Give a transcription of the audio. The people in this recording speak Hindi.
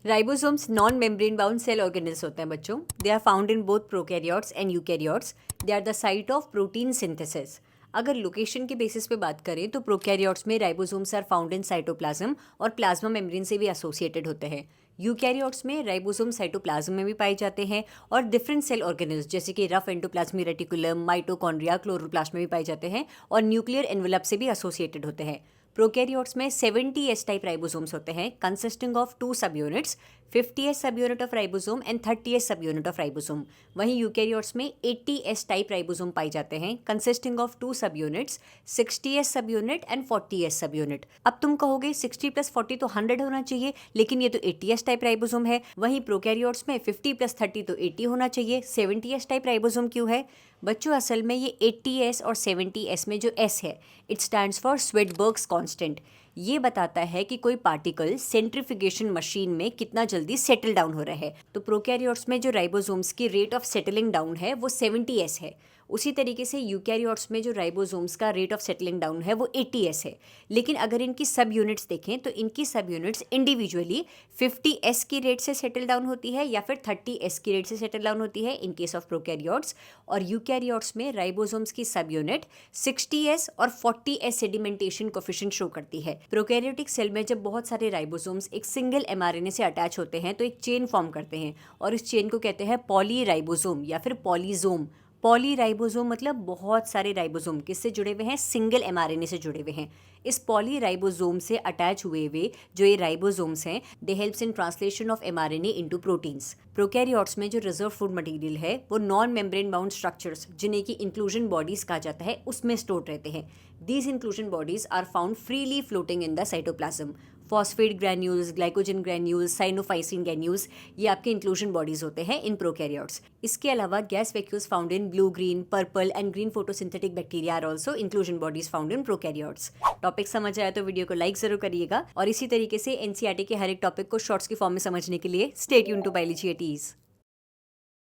Ribosomes non membrane bound cell organelles होते हैं बच्चों. They are found in both prokaryotes and eukaryotes. They are the site of protein synthesis. अगर लोकेशन के बेसिस पे बात करें तो प्रोकैरियोट्स में ribosomes are found in cytoplasm और प्लाज्मा मेम्ब्रेन से भी एसोसिएटेड होते हैं. यूकैरियोट्स में राइबोसोम साइटोप्लाज्म में भी पाए जाते हैं और डिफरेंट सेल ऑर्गेनेल्स जैसे कि rough endoplasmic reticulum, mitochondria, chloroplast में भी पाए जाते हैं और न्यूक्लियर एनवेलप से भी एसोसिएटेड होते हैं. प्रोकैरियोट्स में 70 एस टाइप राइबोसोम्स होते हैं कंसिस्टिंग ऑफ 2 सब यूनिट्स, 50 एस सब unit of ribosome and 30 S सब यूनिट ऑफ राइबोसोम. वहीं यूकैरियोट्स में 80 एस टाइप राइबोसोम पाए जाते हैं कंसिस्टिंग ऑफ 2 सब यूनिट्स, 60 एस सब यूनिट एंड 40 एस सब यूनिट. अब तुम कहोगे 60 प्लस 40 तो 100 होना चाहिए, लेकिन ये तो 80 एस टाइप राइबोसोम है. वहीं प्रोकैरियोट्स में 50 प्लस 30 तो 80 होना चाहिए. 70 एस टाइप राइबोसोम क्यों है बच्चों? असल में ये 80s और 70s में जो S है इट स्टैंड्स फॉर स्वेडबर्ग्स कांस्टेंट. ये बताता है कि कोई पार्टिकल सेंट्रीफ्यूगेशन मशीन में कितना जल्दी सेटल डाउन हो रहा है. तो प्रोकैरियोट्स में जो राइबोसोम्स की रेट ऑफ सेटलिंग डाउन है वो 70s है. उसी तरीके से यूकैरियोट्स में जो राइबोसोम्स का रेट ऑफ सेटलिंग डाउन है वो 80s है. लेकिन अगर इनकी सब यूनिट्स देखें तो इनकी सब यूनिट्स इंडिविजुअली 50s की रेट से सेटल डाउन होती है या फिर 30s की रेट से सेटल डाउन होती है इन केस ऑफ प्रोकैरियोट्स. और यूकैरियोट्स में राइबोसोम्स की सब यूनिट 60s और 40s सेडिमेंटेशन कोफिशिएंट शो करती है. प्रोकैरियोटिक सेल में जब बहुत सारे राइबोसोम्स एक सिंगल mRNA से अटैच होते हैं तो एक चेन फॉर्म करते हैं और इस चेन को कहते हैं पॉलीराइबोसोम या फिर पॉलीजोम. पॉलीराइबोसोम मतलब बहुत सारे राइबोसोम किससे जुड़े हुए हैं? सिंगल mRNA से जुड़े हुए हैं. इस पॉलीराइबोसोम से अटैच हुए हुए जो ये राइबोसोम्स हैं दे helps in translation of mRNA into proteins. Prokaryotes में जो रिजर्व फूड मटेरियल है वो नॉन मेम्ब्रेन बाउंड स्ट्रक्चर्स जिन्हें की इंक्लूजन बॉडीज कहा जाता है उसमें स्टोर रहते हैं. These inclusion bodies are found freely floating in the cytoplasm. Phosphate granules, glycogen granules, cyanophycin granules ये आपके इंक्लूजन बॉडीज होते हैं इन प्रोकैरियोट्स. इसके अलावा gas vacuoles found in blue, green, purple and green photosynthetic bacteria are also inclusion bodies found in prokaryotes. Topic समझ आया तो वीडियो को लाइक जरूर करिएगा और इसी तरीके से एनसीईआरटी के हर एक टॉपिक को शॉर्ट्स की फॉर्म में समझने के लिए stay tuned to biology at ease.